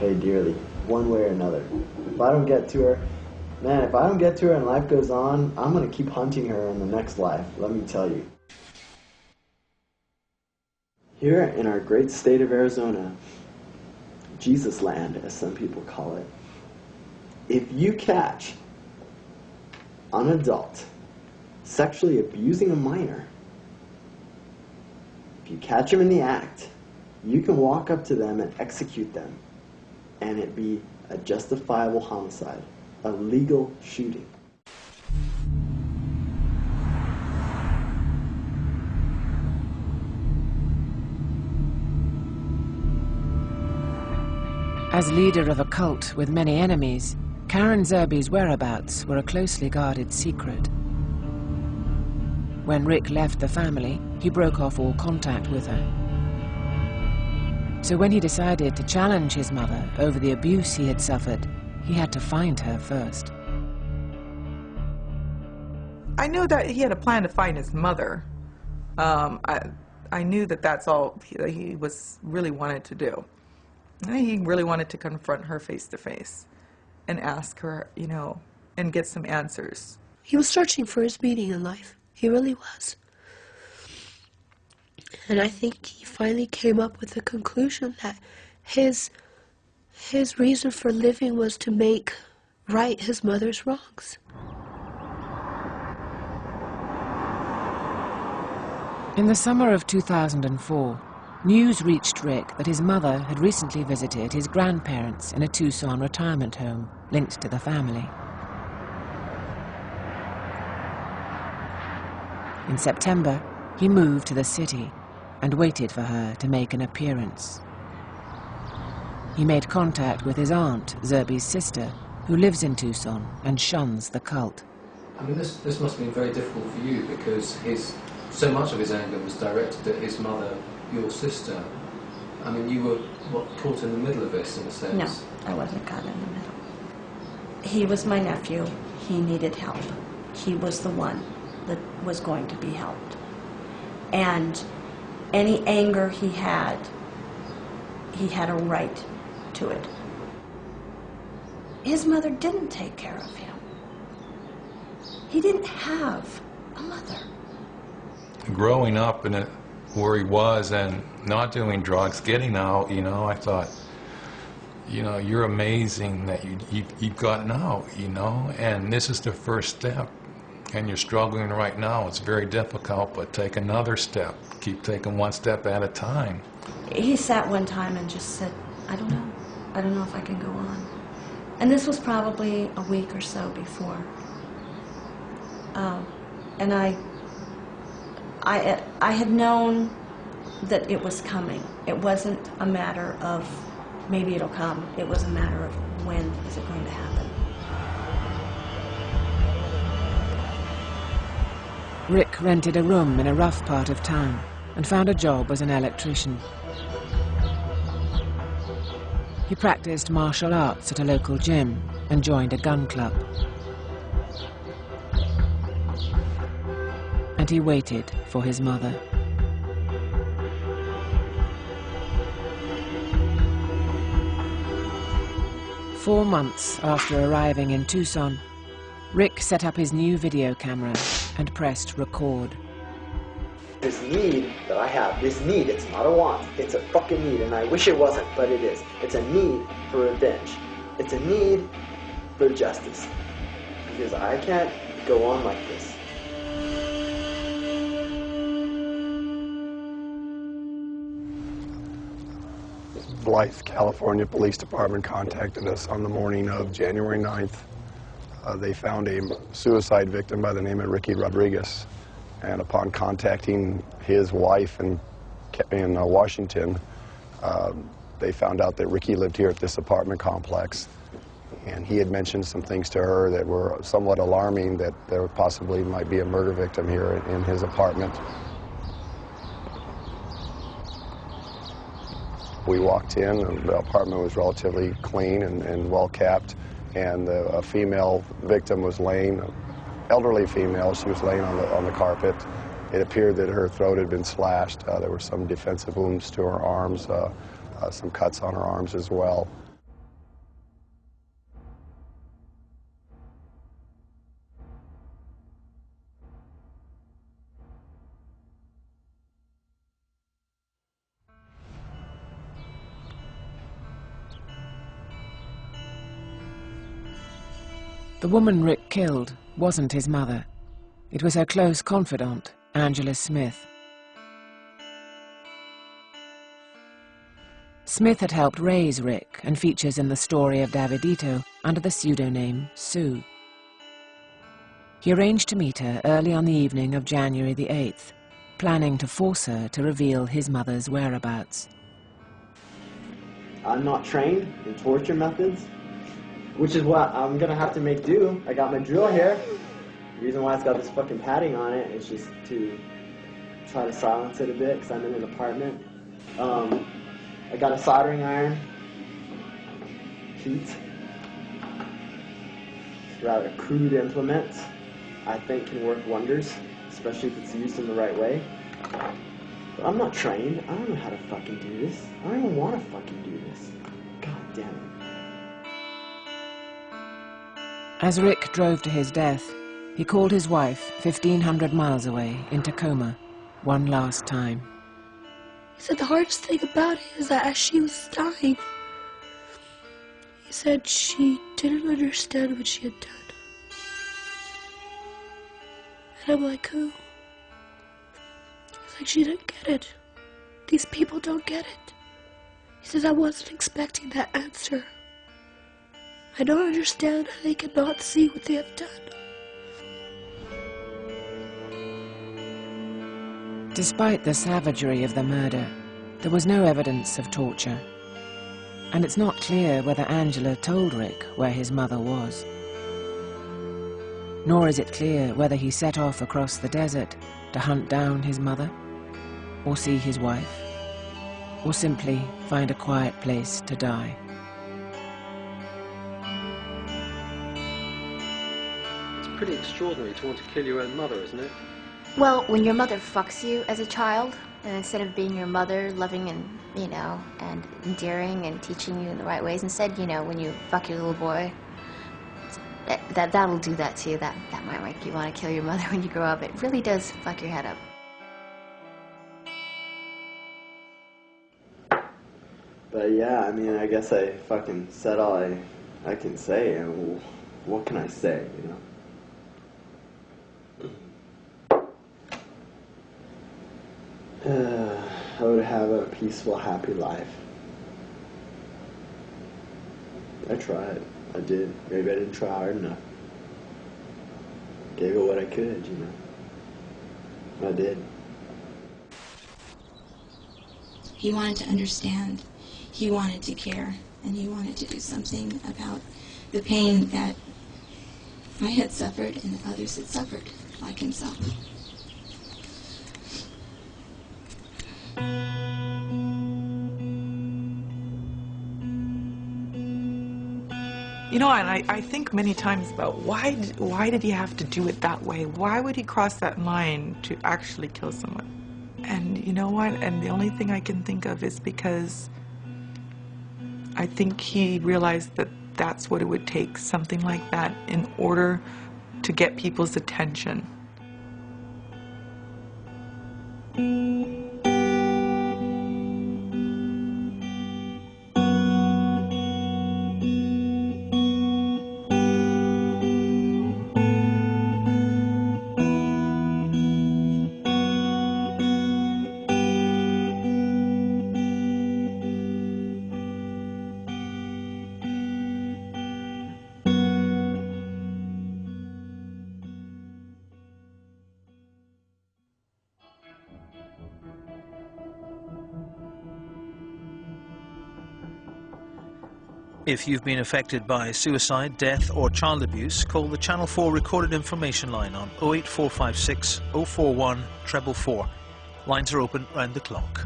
pay dearly, one way or another. If I don't get to her, man, if I don't get to her and life goes on, I'm going to keep hunting her in the next life, let me tell you. Here in our great state of Arizona, Jesus land, as some people call it, if you catch an adult sexually abusing a minor, if you catch them in the act, you can walk up to them and execute them, and it be a justifiable homicide, a legal shooting. As leader of a cult with many enemies, Karen Zerby's whereabouts were a closely guarded secret. When Rick left the family, he broke off all contact with her. So when he decided to challenge his mother over the abuse he had suffered, he had to find her first. I knew that he had a plan to find his mother. I knew that that's all he was really wanted to do. He really wanted to confront her face to face and ask her, you know, and get some answers. He was searching for his meaning in life. He really was. And I think he finally came up with the conclusion that his reason for living was to make right his mother's wrongs. In the summer of 2004, news reached Rick that his mother had recently visited his grandparents in a Tucson retirement home linked to the family. In September, he moved to the city and waited for her to make an appearance. He made contact with his aunt, Zerby's sister, who lives in Tucson and shuns the cult. I mean, this must have been very difficult for you because so much of his anger was directed at his mother, your sister. I mean, you were, caught in the middle of this, in a sense? No, I wasn't caught in the middle. He was my nephew. He needed help. He was the one that was going to be helped. And any anger he had a right to it. His mother didn't take care of him. He didn't have a mother. Growing up in where he was and not doing drugs, getting out, you know, I thought, you know, you're amazing that you've gotten out, you know, and this is the first step. And you're struggling right now. It's very difficult, but take another step. Keep taking one step at a time. He sat one time and just said, I don't know. I don't know if I can go on. And this was probably a week or so before. And I had known that it was coming. It wasn't a matter of maybe it'll come. It was a matter of when is it going to happen. Rick rented a room in a rough part of town and found a job as an electrician. He practiced martial arts at a local gym and joined a gun club. And he waited for his mother. Four months after arriving in Tucson, Rick set up his new video camera and pressed record. This need that I have, this need, it's not a want, it's a fucking need, and I wish it wasn't, but it is. It's a need for revenge. It's a need for justice. Because I can't go on like this. Blythe, California Police Department contacted us on the morning of January 9th. They found a suicide victim by the name of Ricky Rodriguez. And upon contacting his wife in Washington, they found out that Ricky lived here at this apartment complex. And he had mentioned some things to her that were somewhat alarming, that there possibly might be a murder victim here in his apartment. We walked in, and the apartment was relatively clean and well kept, and a female victim was laying, an elderly female, she was laying on the carpet. It appeared that her throat had been slashed. There were some defensive wounds to her arms, some cuts on her arms as well. The woman Rick killed wasn't his mother. It was her close confidant, Angela Smith. Smith had helped raise Rick and features in the story of Davidito under the pseudonym Sue. He arranged to meet her early on the evening of January the 8th, planning to force her to reveal his mother's whereabouts. I'm not trained in torture methods, which is what I'm gonna have to make do. I got my drill here. The reason why it's got this fucking padding on it is just to try to silence it a bit, because I'm in an apartment. I got a soldering iron, heat, rather crude implement, I think can work wonders, especially if it's used in the right way. But I'm not trained. I don't know how to fucking do this. I don't even want to fucking do this. God damn it. As Rick drove to his death, he called his wife 1,500 miles away in Tacoma one last time. He said the hardest thing about it is that as she was dying, he said she didn't understand what she had done. And I'm like, who? It's like she didn't get it. These people don't get it. He says, I wasn't expecting that answer. I don't understand how they cannot see what they have done. Despite the savagery of the murder, there was no evidence of torture. And it's not clear whether Angela told Rick where his mother was. Nor is it clear whether he set off across the desert to hunt down his mother, or see his wife, or simply find a quiet place to die. It's pretty extraordinary to want to kill your own mother, isn't it? Well, when your mother fucks you as a child, and instead of being your mother, loving and, and endearing and teaching you in the right ways, instead, when you fuck your little boy, that'll do that to you. That might make you want to kill your mother when you grow up. It really does fuck your head up. But yeah, I mean, I guess I fucking said all I can say, and what can I say, I would have a peaceful, happy life. I tried. I did. Maybe I didn't try hard enough. Gave it what I could, I did. He wanted to understand. He wanted to care. And he wanted to do something about the pain that I had suffered and others had suffered, like himself. And I think many times about why did he have to do it that way? Why would he cross that line to actually kill someone? And you know what? And the only thing I can think of is because I think he realized that that's what it would take, something like that, in order to get people's attention. If you've been affected by suicide, death or child abuse, call the Channel 4 recorded information line on 08456 041 444. Lines are open round the clock.